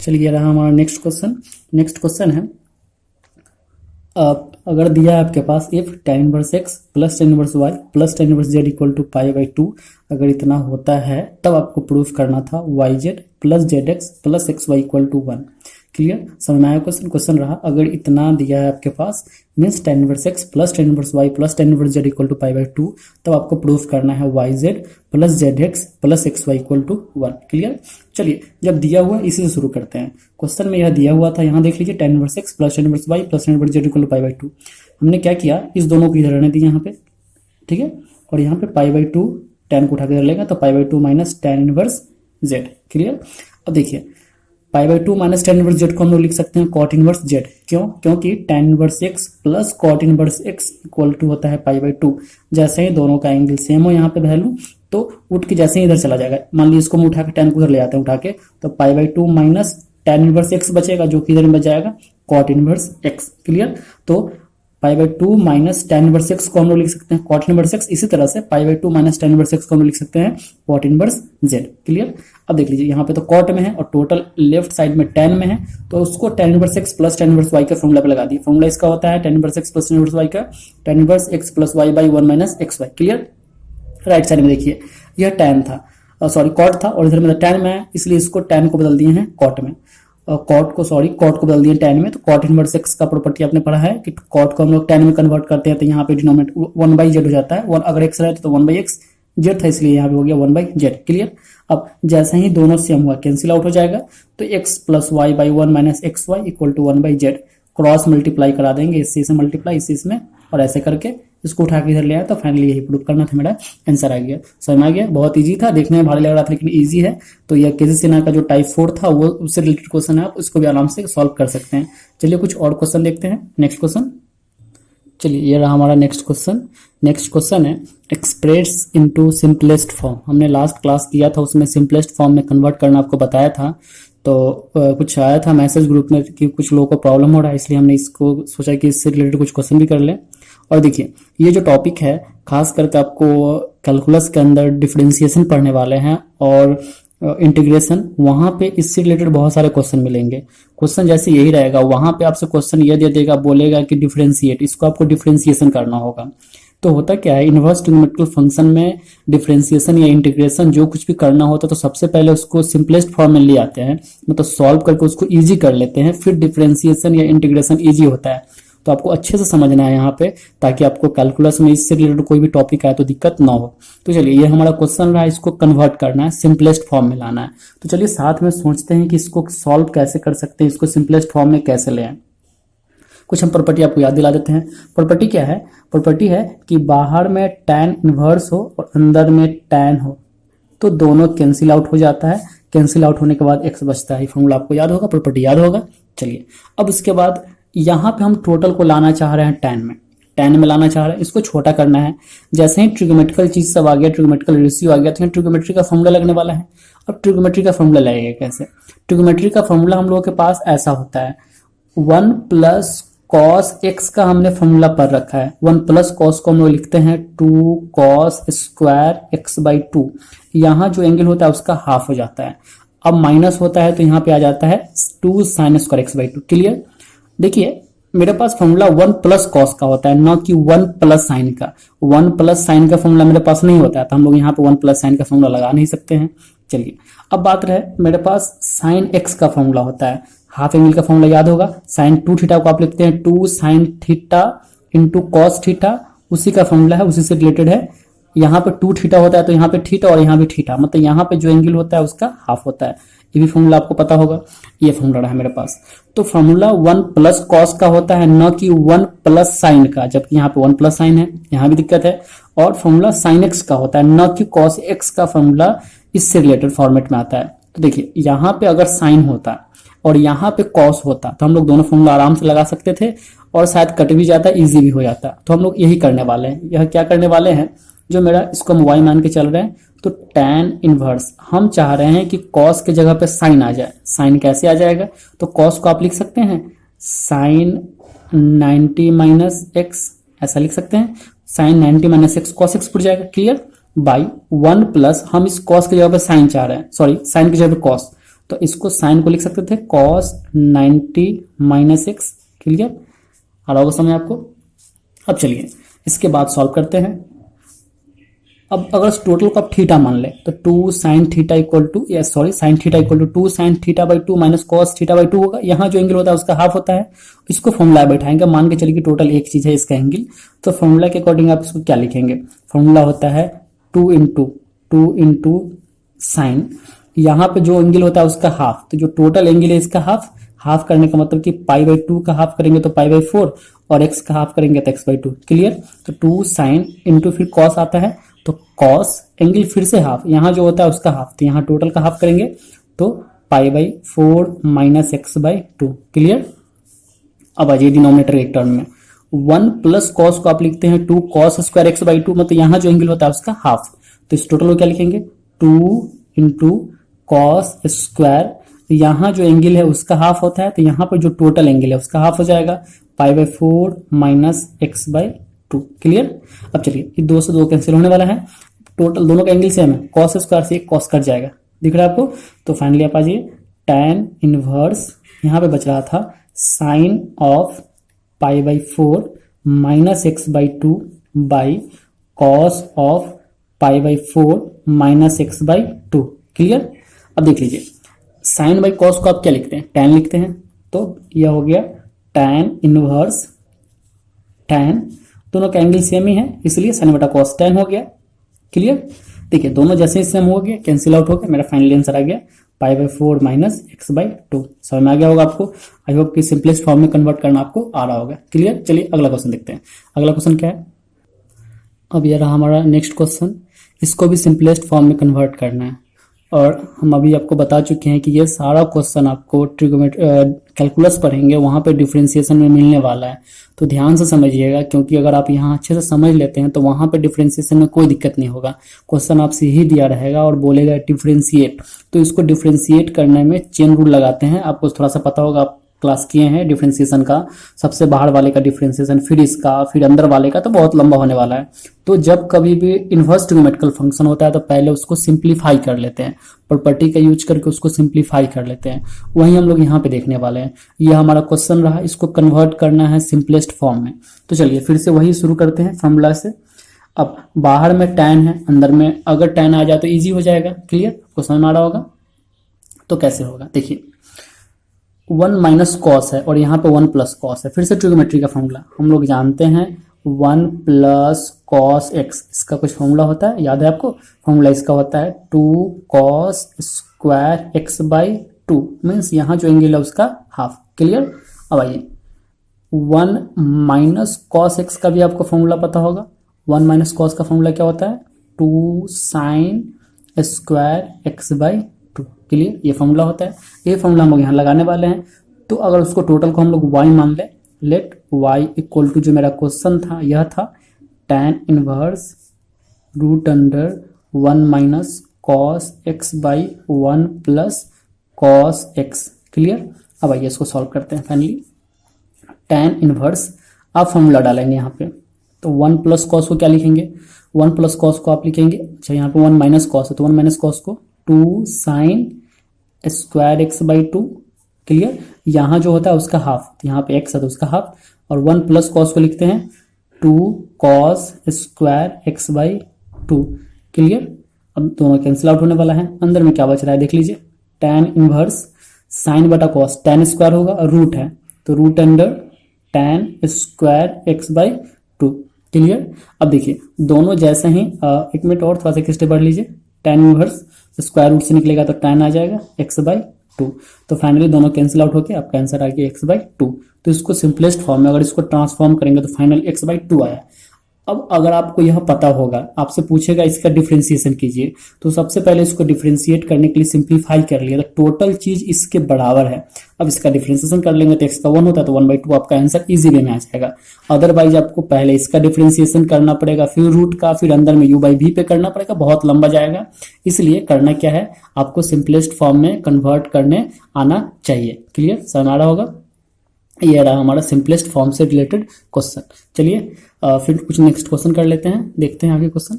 चलिए रहा हमारा नेक्स्ट क्वेश्चन है, अगर दिया है आपके पास if tan inverse x plus tan inverse y plus tan inverse z equal to pi by 2, अगर इतना होता है तब आपको प्रूफ करना था yz plus zx plus xy equal to 1। Clear, समझ में आया क्वेश्चन रहा, अगर इतना दिया है आपके पास means tan inverse x plus tan inverse y plus tan inverse z equal to pi by 2, तब आपको प्रूफ करना है yz plus zx plus xy equal to 1। Clear, चलिए जब दिया हुआ इसी से शुरू करते हैं। क्वेश्चन में यह दिया हुआ था, यहाँ देख लीजिए tan inverse x plus tan inverse y plus tan inverse z equal to pi by 2। हमने क्या किया, इस दोनों को इधर रहने दी यहाँ पे, ठीक है, और यहाँ पे पाई बाई 2 tan को उठा के इधर लेगा तो पाई by 2 minus tan inverse z। Clear, अब देखिए पाई by 2 minus tan inverse z को हम लोग लिख सकते हैं cot इनवर्स z। क्यों, क्योंकि tan inverse x plus cot inverse x equal to होता है पाई बाई 2। जैसे ही दोनों का एंगल सेम हो यहाँ पे वैल्यू, तो उठ के जैसे ही इधर चला जाएगा, मान लीजिए इसको हम उठा के tan को इधर ले आते हैं उठा के, तो पाई by 2 minus tan inverse x बचेगा जो कि इधर में बच जाएगा cot इनवर्स x। क्लियर, तो पाई by 2 minus tan inverse x को हम लोग लिख सकते हैं cot इनवर्स x। इसी तरह से पाई by 2 minus tan inverse x को हम लोग लिख सकते हैं cot इनवर्स z। क्लियर, अब देख लीजिए यहाँ पे तो cot में है और टोटल लेफ्ट साइड में tan में है, तो उसको tan inverse x plus tan inverse y के फॉर्मूला पे लगा दिए। फॉर्मूला इसका होता है tan inverse x plus tan inverse y का tan inverse x plus y by 1 minus xy। Clear, right side में देखिए यह tan था, सॉरी cot था, और इधर में tan में है, इसलिए इसको tan को बदल दिए हैं cot में, कॉट को बदल दिए tan में। तो cot इनवर्स x का प्रॉपर्टी आपने पढ़ा है कि cot को हम लोग tan में कन्वर्ट करते हैं, तो यहाँ पे डिनोमिनेटर 1 बाई जेड हो जाता है। 1 अगर x रहता तो 1 बाई एक्स, जेड था इसलिए यहाँ पे हो गया 1 बाई जेड। क्लियर, अब जैसे ही दोनों सेम हुआ कैंसिल आउट हो जाएगा, तो x plus Y by 1 minus X Y equal to 1 by Z, cross multiply करा देंगे, इससे इसे मल्टीप्लाई इसी इसमें, और ऐसे करके इसको उठा के इधर ले आया, तो फाइनली यही प्रूव करना था, मेरा आंसर आ गया। समझ आ गया, बहुत इजी था, देखने में भारी लग रहा था लेकिन इजी है। तो यह केसी सिन्हा का जो टाइप 4 था वो उससे रिलेटेड क्वेश्चन है, आप उसको भी आराम से सॉल्व कर सकते हैं। चलिए कुछ और क्वेश्चन देखते हैं। नेक्स्ट क्वेश्चन, चलिए ये रहा हमारा नेक्स्ट क्वेश्चन है एक्सप्रेस इनटू सिंपलेस्ट फॉर्म। हमने लास्ट क्लास किया था, उसमें सिंपलेस्ट फॉर्म में कन्वर्ट करना आपको बताया था। तो कुछ आया था मैसेज ग्रुप में कि कुछ लोगों को प्रॉब्लम हो रहा है, इसलिए हमने इसको सोचा कि इससे रिलेटेड कुछ क्वेश्चन भी कर लें। और देखिए ये जो टॉपिक है खास करके आपको कैलकुलस के अंदर डिफरेंशिएशन पढ़ने वाले हैं और इंटीग्रेशन, वहां पे इससे रिलेटेड बहुत सारे क्वेश्चन मिलेंगे। क्वेश्चन जैसे यही रहेगा, वहां पे आपसे क्वेश्चन ये दे देगा, बोलेगा कि डिफरेंशिएट, इसको आपको डिफरेंशिएशन करना होगा। तो होता क्या है, इनवर्स ट्रिग्नोमेट्रिकल फंक्शन में डिफरेंशिएशन या इंटीग्रेशन जो कुछ भी करना होता है तो सबसे पहले उसको सिंपलेस्ट फॉर्म में ले आते हैं, मतलब सॉल्व करके उसको इजी कर लेते हैं, फिर डिफरेंशिएशन या इंटीग्रेशन इजी होता है। तो आपको अच्छे से समझना है यहाँ पे, ताकि आपको कैलकुलस में इससे रिलेटेड कोई भी टॉपिक आए तो दिक्कत ना हो। तो चलिए ये हमारा क्वेश्चन रहा, इसको कन्वर्ट करना है, सिंपलेस्ट फॉर्म में लाना है। तो चलिए साथ में सोचते हैं कि इसको सॉल्व कैसे कर सकते हैं, इसको सिंपलेस्ट फॉर्म में कैसे ले आए। कुछ हम प्रॉपर्टी आपको याद दिला देते हैं। प्रॉपर्टी क्या है, प्रॉपर्टी है कि बाहर में tan इनवर्स हो और अंदर में tan हो, तो दोनों कैंसिल आउट हो जाता है। कैंसिल आउट होने के बाद x बचता है। फॉर्मूला आपको याद होगा, प्रॉपर्टी याद होगा। चलिए अब उसके बाद यहाँ पे हम टोटल को लाना चाह रहे हैं tan में लाना चाह रहे हैं, इसको छोटा करना है। जैसे ही ट्रिग्नोमेट्रिकल चीज सब आ गया, ट्रिग्नोमेट्रिकल रेशियो आ गया, तो यहाँ ट्रिग्नोमेट्री का फॉर्मूला लगने वाला है। अब ट्रिग्नोमेट्री का फॉर्मूला लगेगा कैसे, ट्रिग्नोमेट्री का फॉर्मूला हम लोगों के पास ऐसा होता है, 1 प्लस कॉस एक्स का हमने फॉर्मूला पर रखा है। 1 प्लस कॉस को हम लोग लिखते हैं 2 कॉस स्क्वायर एक्स बाई 2। यहाँ जो एंगल होता है उसका हाफ हो जाता है। अब माइनस होता है तो यहाँ पे आ जाता है 2 sine square X by 2। Clear, देखिए मेरे पास फॉर्मूला 1 प्लस कॉस का होता है, ना कि 1 प्लस साइन का। 1 प्लस साइन का फॉर्मूला मेरे पास नहीं होता है, तो हम लोग यहाँ पे 1 प्लस साइन का फॉर्मूला लगा नहीं सकते हैं। चलिए अब बात रहे, मेरे पास साइन एक्स का फॉर्मूला होता है, हाफ एंगल का फॉर्मूला याद होगा। साइन 2 थीटा को आप लिखते हैं 2 sine theta into cos theta, उसी का फॉर्मूला है, उसी से रिलेटेड है। यहाँ पे 2 थीटा होता है तो यहाँ पे थीटा और यहाँ भी थीटा, मतलब यहाँ पे जो एंगल होता है उसका हाफ होता है। ये भी फॉर्मूला आपको पता होगा, ये फॉर्मूला रहा मेरे पास। तो फॉर्मूला 1 प्लस कॉस का होता है, न कि 1 प्लस साइन का, जबकि यहाँ पे 1 प्लस साइन है, यहाँ भी दिक्कत है। और फॉर्मूला साइन एक्स का होता है, न कि कॉस एक्स का फॉर्मूला इससे रिलेटेड फॉर्मेट में आता है। तो देखिए यहाँ पे अगर साइन होता और यहाँ पे कॉस होता तो हम लोग दोनों फॉर्मूला आराम से लगा सकते थे और शायद कट भी जाता, इजी भी हो जाता। तो हम लोग यही करने वाले हैं। यह क्या करने वाले हैं, जो मेरा इसको हम y मान के चल रहे हैं, तो tan इनवर्स हम चाह रहे हैं कि cos के जगह पे sin आ जाए। sin कैसे आ जाएगा, तो cos को आप लिख सकते हैं sin 90 माइनस एक्स, ऐसा लिख सकते हैं sin 90 minus x, cos x foot जाएगा। क्लियर, बाई 1 प्लस हम इस cos की जगह पे sin चाह रहे हैं, सॉरी sin की जगह पे cos, तो इसको साइन को लिख सकते थे cos 90 माइनस एक्स। क्लियर, आ रहा होगा समझ आपको। अब चलिए इसके बाद सॉल्व करते हैं। अब अगर टोटल को आप थीटा मान ले तो 2 sin theta equal to sin theta equal to 2 sin theta by 2 minus cos theta by 2 होगा। यहाँ जो एंगल होता है उसका हाफ होता है। इसको फॉर्मूला बैठाएंगे, मान के चलिए कि टोटल एक चीज है इसका एंगल, तो फॉर्मूला के अकॉर्डिंग आप इसको क्या लिखेंगे। फॉर्मूला होता है 2 इंटू साइन, यहाँ पे जो एंगल होता है उसका हाफ, तो जो टोटल एंगल है इसका हाफ करने का मतलब कि पाई बाई 2 का हाफ करेंगे तो पाई बाई 4 और एक्स का हाफ करेंगे तो एक्स बाई 2। क्लियर, तो 2 साइन इंटू फिर कॉस आता है, तो कॉस एंगल फिर से हाफ, यहाँ जो होता है उसका हाफ, तो यहाँ टोटल का हाफ करेंगे तो पाई by 4 minus X by 2। Clear, अब आ जाइए डिनोमिनेटर एक टर्म में 1 प्लस कॉस को आप लिखते हैं 2 कॉस स्क्वायर एक्स बाई 2, मतलब यहाँ जो एंगल होता है उसका हाफ, तो इस टोटल को क्या लिखेंगे 2 इंटू कॉस स्क्वायर, यहाँ जो एंगल है उसका हाफ होता है, तो यहाँ पर जो टोटल एंगल है उसका हाफ हो जाएगा पाई by 4 minus X by 2। Clear, अब चलिए ये 2 से 2 कैंसिल होने वाला है, टोटल दोनों का एंगल सेम है, कॉस स्क्वायर से एक कॉस कट जाएगा, दिख रहा है आपको। तो फाइनली आप आ जाइए tan इनवर्स, यहाँ पे बच रहा था sine of pi by 4 minus X by 2 by cos of pi by 4 minus X by 2। Clear, अब देख लीजिए साइन बाई कॉस को आप क्या लिखते हैं, tan लिखते हैं, तो यह हो गया tan इनवर्स tan, दोनों का एंगल सेम ही है इसलिए साइन बटा कॉस tan हो गया। क्लियर, देखिए दोनों जैसे ही सेम हो गया कैंसिल आउट हो गया, मेरा फाइनल आंसर आ गया पाई बाई 4 माइनस एक्स बाई 2। समझ में आ गया होगा आपको। आई होप कि सिंपलेस्ट फॉर्म में कन्वर्ट करना आपको आ रहा होगा। क्लियर, चलिए अगला क्वेश्चन देखते हैं। अगला क्वेश्चन क्या है, अब यह रहा हमारा नेक्स्ट क्वेश्चन, इसको भी सिंपलेस्ट फॉर्म में कन्वर्ट करना है, और हम अभी आपको बता चुके हैं कि ये सारा क्वेश्चन आपको कैलकुलस पढ़ेंगे वहाँ पे डिफरेंशिएशन में मिलने वाला है, तो ध्यान से समझिएगा, क्योंकि अगर आप यहाँ अच्छे से समझ लेते हैं तो वहाँ पे डिफरेंशिएशन में कोई दिक्कत नहीं होगा। क्वेश्चन आपसे ही दिया रहेगा और बोलेगा डिफरेंशिएट, तो इसको डिफरेंशिएट करने में चेन रूल लगाते हैं, आपको थोड़ा सा पता होगा, आप क्लास किए हैं डिफरेंशिएशन का, सबसे बाहर वाले का डिफरेंशिएशन, फिर इसका, फिर अंदर वाले का, तो बहुत लंबा होने वाला है। तो जब कभी भी इनवर्स ट्रिग्नोमेट्रिकल फंक्शन होता है तो पहले उसको सिंप्लीफाई कर लेते हैं, प्रॉपर्टी का यूज करके उसको सिंप्लीफाई कर लेते हैं, वही हम लोग यहाँ पे देखने वाले हैं। यह हमारा क्वेश्चन रहा, इसको कन्वर्ट करना है सिंपलेस्ट फॉर्म में। तो चलिए फिर से वही शुरू करते हैं फॉर्मूला से। अब बाहर में tan है, अंदर में अगर tan आ जाए तो ईजी हो जाएगा। क्लियर, आपको समझ में आ रहा होगा। तो कैसे होगा, देखिए 1 माइनस कॉस है और यहाँ पे 1 प्लस कॉस है, फिर से ट्रिग्नोमेट्री का फॉर्मूला हम लोग जानते हैं 1 प्लस कॉस एक्स, इसका कुछ फॉर्मूला होता है, याद है आपको। फॉर्मूला इसका होता है 2 cos square X by 2, means यहाँ जो एंगल है उसका हाफ। क्लियर, अब आइए 1 माइनस कॉस एक्स का भी आपको फॉर्मूला पता होगा। 1 माइनस कॉस का फॉर्मूला क्या होता है 2 sine square X by 2। Clear, ये फॉर्मूला होता है, ये फॉर्मूला हम लोग यहाँ लगाने वाले हैं। तो अगर उसको टोटल को हम लोग y मान ले, लेट y इक्वल टू, जो मेरा क्वेश्चन था यह था tan inverse root under 1 minus cos X by 1 plus cos X. Clear, अब आइए इसको सॉल्व करते हैं। फाइनली tan इनवर्स आप फॉर्मूला डालेंगे यहाँ पे, तो 1 प्लस कॉस को क्या लिखेंगे, 1 प्लस कॉस को आप लिखेंगे, अच्छा यहाँ पे 1 माइनस कॉस है तो 1 माइनस कॉस को 2 sine square X by 2। Clear, यहाँ जो होता है उसका हाफ, यहाँ पे एक्स है तो उसका हाफ, और 1 प्लस कॉस को लिखते हैं 2 cos square X by 2। Clear, अब दोनों कैंसिल आउट होने वाला है, अंदर में क्या बच रहा है देख लीजिए, tan इनवर्स साइन बटा कॉस, tan स्क्वायर होगा और रूट है तो root under tan square X by 2। Clear, अब देखिए दोनों जैसे ही, एक मिनट और थोड़ा सा एक स्टेप बढ़ लीजिए, tan इनवर्स स्क्वायर रूट से निकलेगा तो tan आ जाएगा x बाई 2, तो फाइनली दोनों कैंसिल आउट होके आपका आंसर आ गया x बाई 2। तो इसको सिंपलेस्ट फॉर्म में अगर इसको ट्रांसफॉर्म करेंगे तो फाइनल x बाई 2 आया। अब अगर आपको यह पता होगा, आपसे पूछेगा इसका डिफरेंशिएशन कीजिए, तो सबसे पहले इसको डिफरेंशिएट करने के लिए सिंप्लीफाई कर लिया, तो टोटल चीज इसके बराबर है। अब इसका डिफरेंशिएशन कर लेंगे तो x का 1 होता है तो 1 बाई 2 आपका आंसर इजी वे में आ जाएगा। अदरवाइज आपको पहले इसका डिफरेंशिएशन करना पड़ेगा, फिर रूट का, फिर अंदर में u बाई v पे करना पड़ेगा, बहुत लंबा जाएगा। इसलिए करना क्या है, आपको सिंपलेस्ट फॉर्म में कन्वर्ट करने आना चाहिए। क्लियर, समझ आ रहा होगा। ये रहा हमारा सिंपलेस्ट फॉर्म से रिलेटेड क्वेश्चन। चलिए फिर कुछ नेक्स्ट क्वेश्चन कर लेते हैं, देखते हैं आगे क्वेश्चन।